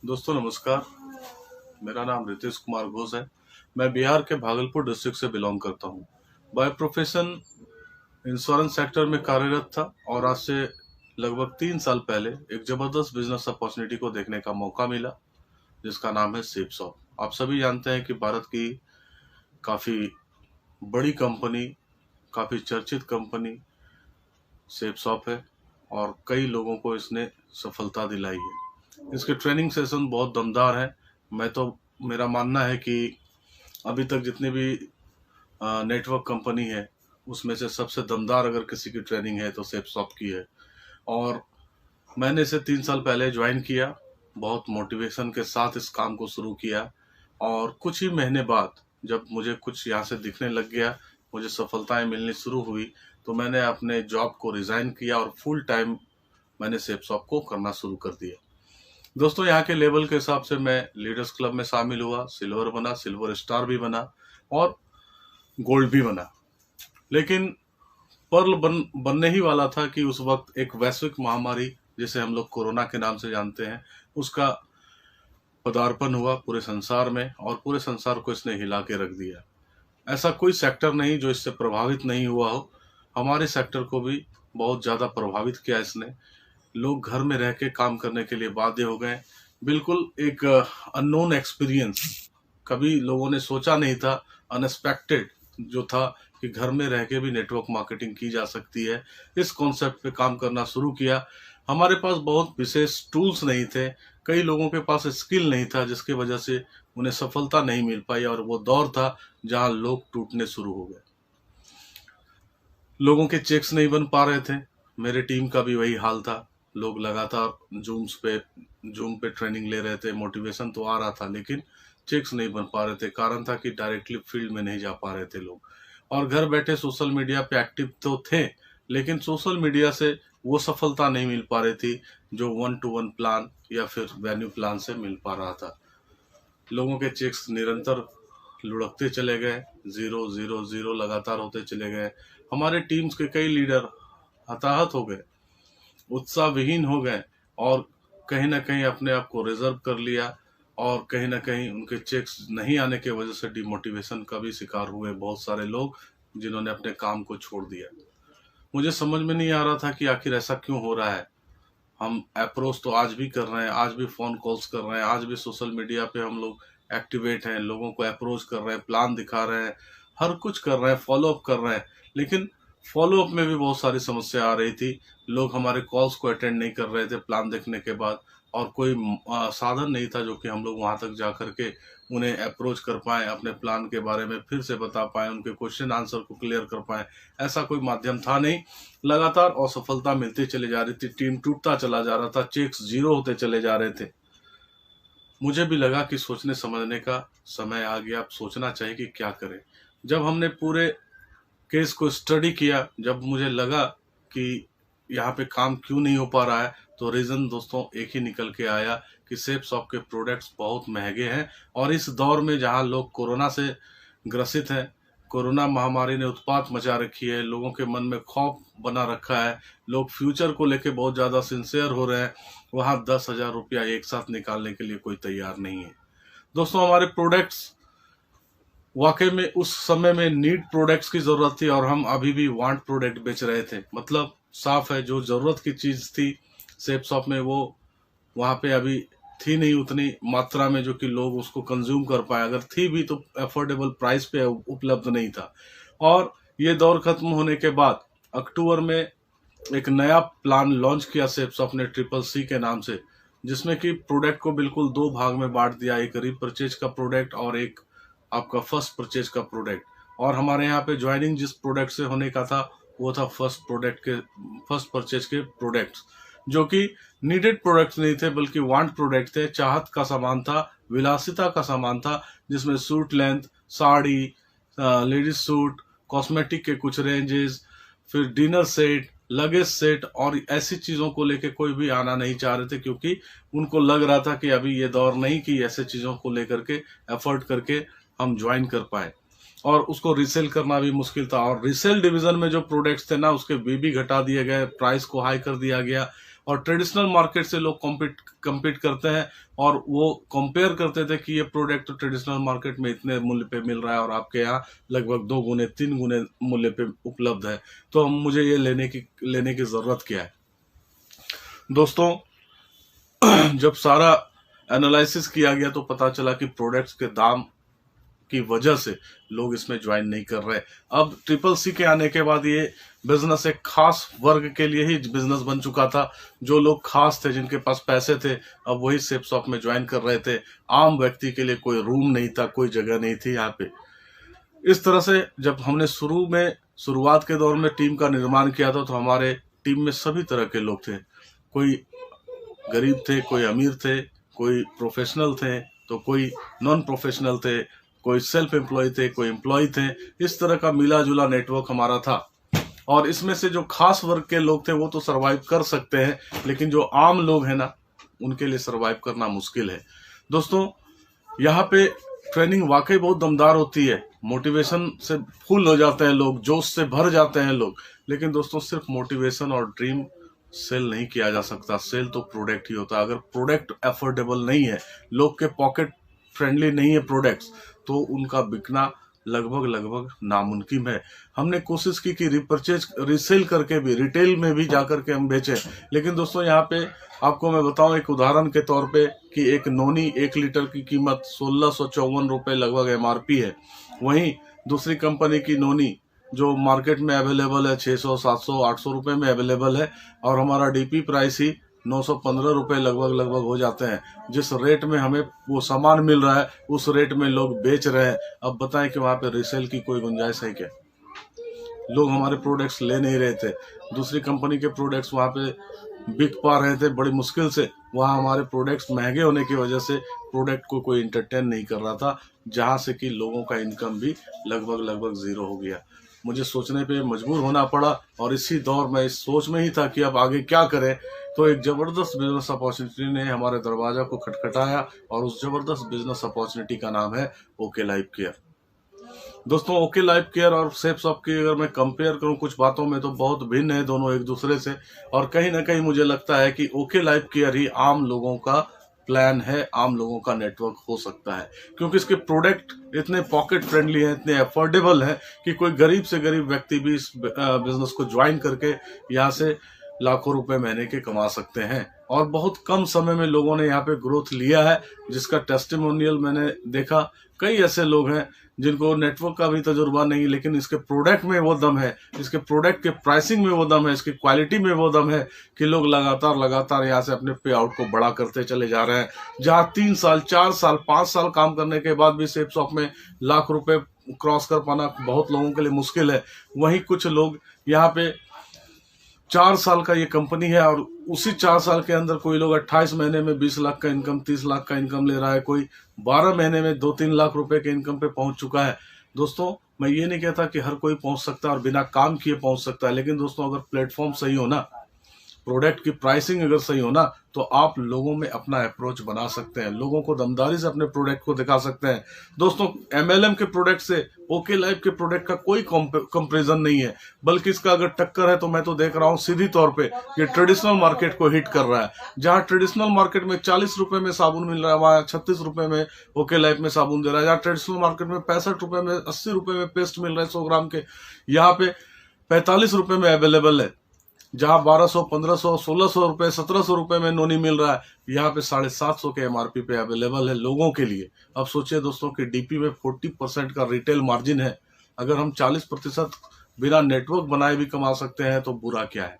दोस्तों नमस्कार। मेरा नाम रितेश कुमार घोष है। मैं बिहार के भागलपुर डिस्ट्रिक्ट से बिलोंग करता हूँ। बाय प्रोफेशन इंश्योरेंस सेक्टर में कार्यरत था और आज से लगभग 3 साल पहले एक जबरदस्त बिजनेस अपॉर्चुनिटी को देखने का मौका मिला, जिसका नाम है सेपसॉप। आप सभी जानते हैं कि भारत की काफ़ी बड़ी कंपनी, काफ़ी चर्चित कंपनी सेपसॉप है और कई लोगों को इसने सफलता दिलाई है। इसके ट्रेनिंग सेशन बहुत दमदार है। मेरा मानना है कि अभी तक जितने भी नेटवर्क कंपनी है उसमें से सबसे दमदार अगर किसी की ट्रेनिंग है तो सेपसॉप की है। और मैंने इसे 3 साल पहले ज्वाइन किया, बहुत मोटिवेशन के साथ इस काम को शुरू किया और कुछ ही महीने बाद जब मुझे कुछ यहाँ से दिखने लग गया, मुझे सफलताएं मिलनी शुरू हुई, तो मैंने अपने जॉब को रिज़ाइन किया और फुल टाइम मैंने सेपसॉप को करना शुरू कर दिया। दोस्तों, यहाँ के लेवल के हिसाब से मैं लीडर्स क्लब में शामिल हुआ, सिल्वर बना, सिल्वर स्टार भी बना और गोल्ड भी बना। लेकिन पर्ल बनने ही वाला था कि उस वक्त एक वैश्विक महामारी, जिसे हम लोग कोरोना के नाम से जानते हैं, उसका पदार्पण हुआ पूरे संसार में और पूरे संसार को इसने हिला के रख दिया। ऐसा कोई सेक्टर नहीं जो इससे प्रभावित नहीं हुआ हो। हमारे सेक्टर को भी बहुत ज़्यादा प्रभावित किया इसने। लोग घर में रह के काम करने के लिए बाध्य हो गए। बिल्कुल एक अननोन एक्सपीरियंस, कभी लोगों ने सोचा नहीं था, अनएक्सपेक्टेड जो था कि घर में रह के भी नेटवर्क मार्केटिंग की जा सकती है। इस कॉन्सेप्ट पे काम करना शुरू किया। हमारे पास बहुत विशेष टूल्स नहीं थे, कई लोगों के पास स्किल नहीं था, जिसकी वजह से उन्हें सफलता नहीं मिल पाई और वो दौर था जहां लोग टूटने शुरू हो गए। लोगों के चेक्स नहीं बन पा रहे थे। मेरे टीम का भी वही हाल था। लोग लगातार जूम पे ट्रेनिंग ले रहे थे, मोटिवेशन तो आ रहा था लेकिन चेक्स नहीं बन पा रहे थे। कारण था कि डायरेक्टली फील्ड में नहीं जा पा रहे थे लोग, और घर बैठे सोशल मीडिया पे एक्टिव तो थे, लेकिन सोशल मीडिया से वो सफलता नहीं मिल पा रही थी जो 1-to-1 प्लान या फिर वेन्यू प्लान से मिल पा रहा था। लोगों के चेक्स निरंतर लुढ़कते चले गए, जीरो जीरो जीरो लगातार होते चले गए। हमारे टीम्स के कई लीडर हताहत हो गए, उत्साह विहीन हो गए और कहीं ना कहीं अपने आप को रिजर्व कर लिया, और कहीं ना कहीं उनके चेक्स नहीं आने के वजह से डिमोटिवेशन का भी शिकार हुए बहुत सारे लोग, जिन्होंने अपने काम को छोड़ दिया। मुझे समझ में नहीं आ रहा था कि आखिर ऐसा क्यों हो रहा है। हम अप्रोच तो आज भी कर रहे हैं, आज भी फोन कॉल्स कर रहे हैं, आज भी सोशल मीडिया पे हम लोग एक्टिवेट हैं, लोगों को अप्रोच कर रहे हैं, प्लान दिखा रहे हैं, हर कुछ कर रहे हैं, फॉलो अप कर रहे हैं। लेकिन फॉलो अप में भी बहुत सारी समस्या आ रही थी। लोग हमारे कॉल्स को अटेंड नहीं कर रहे थे प्लान देखने के बाद, और कोई साधन नहीं था जो कि हम लोग वहां तक जा करके उन्हें अप्रोच कर पाएं, अपने प्लान के बारे में फिर से बता पाएं, उनके क्वेश्चन आंसर को क्लियर कर पाएं। ऐसा कोई माध्यम था नहीं। लगातार असफलता मिलती चली जा रही थी, टीम टूटता चला जा रहा था, चेक्स जीरो होते चले जा रहे थे। मुझे भी लगा कि सोचने समझने का समय आ गया, अब सोचना चाहिए कि क्या करें। जब हमने पूरे केस को स्टडी किया, जब मुझे लगा कि यहाँ पे काम क्यों नहीं हो पा रहा है, तो रीज़न दोस्तों एक ही निकल के आया कि सेपसॉप के प्रोडक्ट्स बहुत महंगे हैं। और इस दौर में जहाँ लोग कोरोना से ग्रसित हैं, कोरोना महामारी ने उत्पात मचा रखी है, लोगों के मन में खौफ बना रखा है, लोग फ्यूचर को लेके बहुत ज़्यादा सिंसियर हो रहे हैं, वहाँ 10,000 रुपया एक साथ निकालने के लिए कोई तैयार नहीं है। दोस्तों, हमारे प्रोडक्ट्स वाकई में उस समय में नीड प्रोडक्ट्स की जरूरत थी और हम अभी भी वांट प्रोडक्ट बेच रहे थे। मतलब साफ है, जो जरूरत की चीज थी सेपसॉप में, वो वहां पे अभी थी नहीं उतनी मात्रा में जो कि लोग उसको कंज्यूम कर पाए। अगर थी भी तो अफोर्डेबल प्राइस पे उपलब्ध नहीं था। और ये दौर खत्म होने के बाद अक्टूबर में एक नया प्लान लॉन्च किया सेपसॉप ने, CCC के नाम से, जिसमें कि प्रोडक्ट को बिल्कुल दो भाग में बांट दिया, एक रीपरचेज का प्रोडक्ट और एक आपका फर्स्ट परचेज का प्रोडक्ट। और हमारे यहाँ पे ज्वाइनिंग जिस प्रोडक्ट से होने का था वो था फर्स्ट परचेज के प्रोडक्ट्स, जो कि नीडेड प्रोडक्ट्स नहीं थे बल्कि वांट प्रोडक्ट थे। चाहत का सामान था, विलासिता का सामान था, जिसमें suit length, sari, ladies suit, cosmetic के कुछ रेंजेस, फिर डिनर सेट, लगेज सेट और ऐसी चीजों को लेके कोई भी आना नहीं चाह रहे थे, क्योंकि उनको लग रहा था कि अभी ये दौर नहीं कि ऐसे चीजों को लेकर के एफर्ट करके हम ज्वाइन कर पाए। और उसको रीसेल करना भी मुश्किल था। और रीसेल डिवीजन में जो प्रोडक्ट्स थे ना, उसके बीबी घटा दिए गए, प्राइस को हाई कर दिया गया, और ट्रेडिशनल मार्केट से लोग compete करते हैं और वो कंपेयर करते थे कि ये प्रोडक्ट तो ट्रेडिशनल मार्केट में इतने मूल्य पे मिल रहा है और आपके यहाँ लगभग 2 गुने 3 गुने मूल्य पे उपलब्ध है, तो मुझे ये लेने की ज़रूरत क्या है। दोस्तों, जब सारा एनालिसिस किया गया तो पता चला कि प्रोडक्ट्स के दाम की वजह से लोग इसमें ज्वाइन नहीं कर रहे। अब CCC के आने के बाद ये बिजनेस एक खास वर्ग के लिए ही बिजनेस बन चुका था। जो लोग खास थे, जिनके पास पैसे थे, अब वही सेप शॉप में ज्वाइन कर रहे थे। आम व्यक्ति के लिए कोई रूम नहीं था, कोई जगह नहीं थी यहाँ पे। इस तरह से जब हमने शुरुआत के दौर में टीम का निर्माण किया था तो हमारे टीम में सभी तरह के लोग थे। कोई गरीब थे, कोई अमीर थे, कोई प्रोफेशनल थे, तो कोई नॉन प्रोफेशनल थे, कोई सेल्फ एम्प्लॉय थे, कोई एम्प्लॉय थे। इस तरह का मिला जुला नेटवर्क हमारा था। और इसमें से जो खास वर्ग के लोग थे वो तो सरवाइव कर सकते हैं, लेकिन जो आम लोग हैं ना, उनके लिए सरवाइव करना मुश्किल है। दोस्तों, यहाँ पे ट्रेनिंग वाकई बहुत दमदार होती है। मोटिवेशन से फुल हो जाते हैं लोग, जोश से भर जाते हैं लोग। लेकिन दोस्तों, सिर्फ मोटिवेशन और ड्रीम सेल नहीं किया जा सकता। सेल तो प्रोडक्ट ही होता है। अगर प्रोडक्ट अफोर्डेबल नहीं है, लोग के पॉकेट फ्रेंडली नहीं है प्रोडक्ट्स, तो उनका बिकना लगभग नामुमकिन है। हमने कोशिश की कि रीसेल करके भी, रिटेल में भी जाकर के हम बेचें। लेकिन दोस्तों, यहाँ पे आपको मैं बताऊं एक उदाहरण के तौर पे कि एक नोनी 1 लीटर की कीमत 1654 रुपये लगभग MRP है। वहीं दूसरी कंपनी की नोनी जो मार्केट में अवेलेबल है 600, 700, 800 रुपये में अवेलेबल है, और हमारा DP प्राइस ही 915 रुपये लगभग हो जाते हैं। जिस रेट में हमें वो सामान मिल रहा है, उस रेट में लोग बेच रहे हैं। अब बताएं कि वहाँ पे रीसेल की कोई गुंजाइश है क्या? लोग हमारे प्रोडक्ट्स ले नहीं रहे थे। दूसरी कंपनी के प्रोडक्ट्स वहाँ पे बिक पा रहे थे बड़ी मुश्किल से। वहाँ हमारे प्रोडक्ट्स महंगे होने की वजह से प्रोडक्ट को कोई इंटरटेन नहीं कर रहा था, जहाँ से कि लोगों का इनकम भी लगभग ज़ीरो हो गया। मुझे सोचने पे मजबूर होना पड़ा, और इसी दौर में इस सोच में ही था कि अब आगे क्या करें। तो एक ज़बरदस्त बिजनेस अपॉर्चुनिटी ने हमारे दरवाज़ा को खटखटाया, और उस ज़बरदस्त बिजनेस अपॉर्चुनिटी का नाम है ओके लाइफ केयर। दोस्तों, ओके लाइफ केयर और सेप शॉप की अगर मैं कंपेयर करूं कुछ बातों में, तो बहुत भिन्न है दोनों एक दूसरे से। और कहीं ना कहीं मुझे लगता है कि ओके लाइफ केयर ही आम लोगों का प्लान है, आम लोगों का नेटवर्क हो सकता है, क्योंकि इसके प्रोडक्ट इतने पॉकेट फ्रेंडली हैं, इतने अफोर्डेबल हैं कि कोई गरीब से गरीब व्यक्ति भी इस बिजनेस को ज्वाइन करके यहाँ से लाखों रुपए महीने के कमा सकते हैं। और बहुत कम समय में लोगों ने यहाँ पे ग्रोथ लिया है, जिसका टेस्टिमोनियल मैंने देखा। कई ऐसे लोग हैं जिनको नेटवर्क का भी तजुर्बा नहीं, लेकिन इसके प्रोडक्ट में वो दम है, इसके प्रोडक्ट के प्राइसिंग में वो दम है, इसकी क्वालिटी में वो दम है कि लोग लगातार यहाँ से अपने पे आउट को बड़ा करते चले जा रहे हैं। जहाँ 3 साल, 4 साल, 5 साल काम करने के बाद भी सेप शॉप में लाख रुपए क्रॉस कर पाना बहुत लोगों के लिए मुश्किल है, वहीं कुछ लोग यहाँ पे 4 साल का ये कंपनी है, और उसी 4 साल के अंदर कोई लोग 28 महीने में 20 लाख का इनकम, 30 लाख का इनकम ले रहा है, कोई 12 महीने में 2-3 लाख रुपए के इनकम पे पहुंच चुका है। दोस्तों, मैं ये नहीं कहता कि हर कोई पहुंच सकता है और बिना काम किए पहुंच सकता है, लेकिन दोस्तों, अगर प्लेटफॉर्म सही हो ना, प्रोडक्ट की प्राइसिंग अगर सही हो ना, तो आप लोगों में अपना अप्रोच बना सकते हैं, लोगों को दमदारी से अपने प्रोडक्ट को दिखा सकते हैं। दोस्तों, MLM के प्रोडक्ट से ओके लाइफ के प्रोडक्ट का कोई कंपैरिजन नहीं है, बल्कि इसका अगर टक्कर है तो मैं तो देख रहा हूँ सीधी तौर पे ये ट्रेडिशनल मार्केट को हिट कर रहा है। जहाँ ट्रेडिशनल मार्केट में 40 रुपए में साबुन मिल रहा है, वहाँ 36 रुपए में ओके लाइफ में साबुन दे रहा है। जहाँ ट्रेडिशनल मार्केट में 65 रुपए में, 80 रुपए में पेस्ट मिल रहा है 100 ग्राम के, यहाँ पे 45 रुपए में अवेलेबल है। जहाँ 1200, 1500, 1600 रुपए, 1700 रुपए में नोनी मिल रहा है, यहाँ पे 750 के MRP पे अवेलेबल है लोगों के लिए। अब सोचिए दोस्तों कि DP में 40% का रिटेल मार्जिन है। अगर हम 40% बिना नेटवर्क बनाए भी कमा सकते हैं तो बुरा क्या है।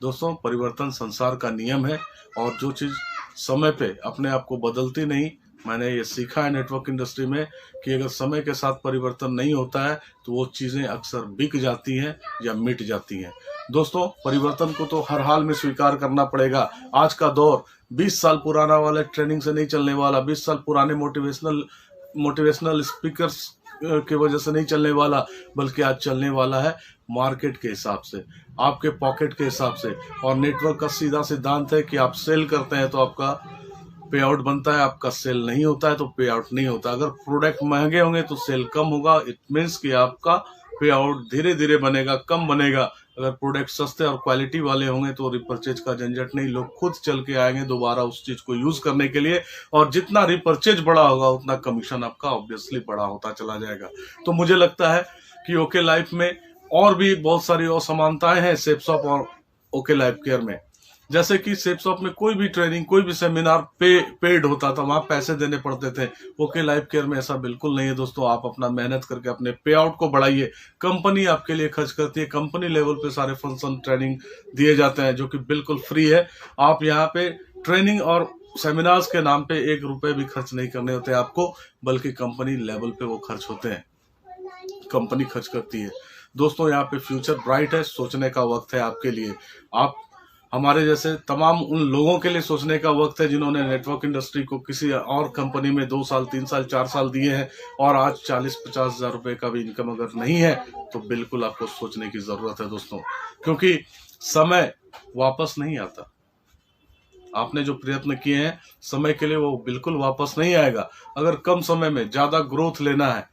दोस्तों, परिवर्तन संसार का नियम है, और जो चीज समय पे अपने आप को बदलती नहीं, मैंने ये सीखा है नेटवर्क इंडस्ट्री में कि अगर समय के साथ परिवर्तन नहीं होता है तो वो चीज़ें अक्सर बिक जाती हैं या मिट जाती हैं। दोस्तों, परिवर्तन को तो हर हाल में स्वीकार करना पड़ेगा। आज का दौर 20 साल पुराना वाले ट्रेनिंग से नहीं चलने वाला, 20 साल पुराने मोटिवेशनल स्पीकर्स की वजह से नहीं चलने वाला, बल्कि आज चलने वाला है मार्केट के हिसाब से, आपके पॉकेट के हिसाब से। और नेटवर्क का सीधा सिद्धांत है कि आप सेल करते हैं तो आपका पे आउट बनता है, आपका सेल नहीं होता है तो पे आउट नहीं होता। अगर प्रोडक्ट महंगे होंगे तो सेल कम होगा, इट मीन्स कि आपका पे आउट धीरे धीरे बनेगा, कम बनेगा। अगर प्रोडक्ट सस्ते और क्वालिटी वाले होंगे तो रिपर्चेज का झंझट नहीं, लोग खुद चल के आएंगे दोबारा उस चीज को यूज करने के लिए, और जितना रिपर्चेज बड़ा होगा उतना कमीशन आपका ऑब्वियसली बड़ा होता चला जाएगा। तो मुझे लगता है कि ओके लाइफ में और भी बहुत सारी असमानताएं हैं शेपशॉप और ओके लाइफ केयर में। जैसे कि शेपशॉप में कोई भी ट्रेनिंग, कोई भी सेमिनार पेड होता था, वहां पैसे देने पड़ते थे। ओके लाइफ केयर में ऐसा बिल्कुल नहीं है दोस्तों। आप अपना मेहनत करके अपने पे आउट को बढ़ाइए, कंपनी आपके लिए खर्च करती है, कंपनी लेवल पे सारे फंक्शन ट्रेनिंग दिए जाते हैं जो कि बिल्कुल फ्री है। आप यहाँ पे ट्रेनिंग और सेमिनार्स के नाम पे 1 रुपए भी खर्च नहीं करने होते आपको, बल्कि कंपनी लेवल पे वो खर्च होते हैं, कंपनी खर्च करती है। दोस्तों यहाँ पे फ्यूचर ब्राइट है, सोचने का वक्त है आपके लिए। आप हमारे जैसे तमाम उन लोगों के लिए सोचने का वक्त है जिन्होंने नेटवर्क इंडस्ट्री को किसी और कंपनी में 2 साल 3 साल 4 साल दिए हैं, और आज 40-50 हजार रुपए का भी इनकम अगर नहीं है तो बिल्कुल आपको सोचने की जरूरत है दोस्तों, क्योंकि समय वापस नहीं आता। आपने जो प्रयत्न किए हैं समय के लिए वो बिल्कुल वापस नहीं आएगा। अगर कम समय में ज्यादा ग्रोथ लेना है,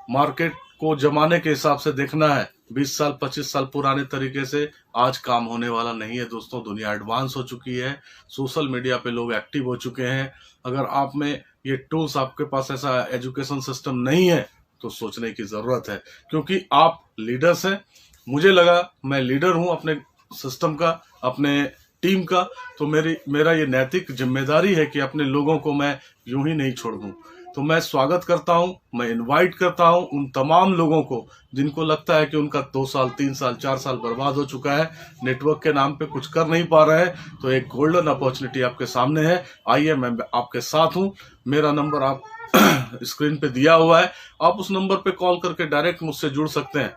मार्केट को जमाने के हिसाब से देखना है, 20 साल 25 साल पुराने तरीके से आज काम होने वाला नहीं है दोस्तों। दुनिया एडवांस हो चुकी है, सोशल मीडिया पे लोग एक्टिव हो चुके हैं। अगर आप में ये टूल्स, आपके पास ऐसा एजुकेशन सिस्टम नहीं है तो सोचने की जरूरत है, क्योंकि आप लीडर्स हैं। मुझे लगा मैं लीडर हूं अपने सिस्टम का, अपने टीम का, तो मेरा ये नैतिक जिम्मेदारी है कि अपने लोगों को मैं यूं ही नहीं छोड़ दूं। तो मैं स्वागत करता हूं, मैं इनवाइट करता हूं उन तमाम लोगों को जिनको लगता है कि उनका 2 साल 3 साल 4 साल बर्बाद हो चुका है, नेटवर्क के नाम पे कुछ कर नहीं पा रहे हैं, तो एक गोल्डन अपॉर्चुनिटी आपके सामने है। आइए, मैं आपके साथ हूं। मेरा नंबर आप स्क्रीन पे दिया हुआ है, आप उस नंबर पे कॉल करके डायरेक्ट मुझसे जुड़ सकते हैं।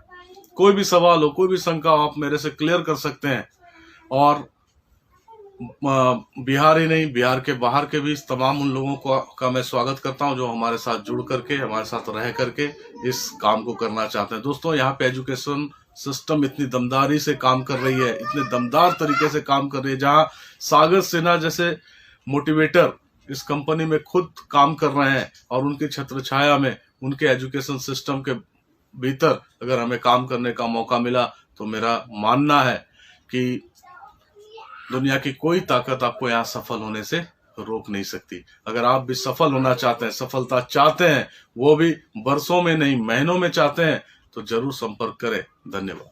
कोई भी सवाल हो, कोई भी शंका हो, आप मेरे से क्लियर कर सकते हैं। और बिहार ही नहीं, बिहार के बाहर के भी तमाम उन लोगों का मैं स्वागत करता हूं जो हमारे साथ जुड़ करके, हमारे साथ रह करके इस काम को करना चाहते हैं। दोस्तों यहाँ पे एजुकेशन सिस्टम इतनी दमदारी से काम कर रही है, इतने दमदार तरीके से काम कर रही है, जहां सागर सिन्हा जैसे मोटिवेटर इस कंपनी में खुद काम कर रहे हैं, और उनकी छत्र छाया में, उनके एजुकेशन सिस्टम के भीतर अगर हमें काम करने का मौका मिला तो मेरा मानना है कि दुनिया की कोई ताकत आपको यहाँ सफल होने से रोक नहीं सकती। अगर आप भी सफल होना चाहते हैं, सफलता चाहते हैं, वो भी बरसों में नहीं महीनों में चाहते हैं, तो जरूर संपर्क करें। धन्यवाद।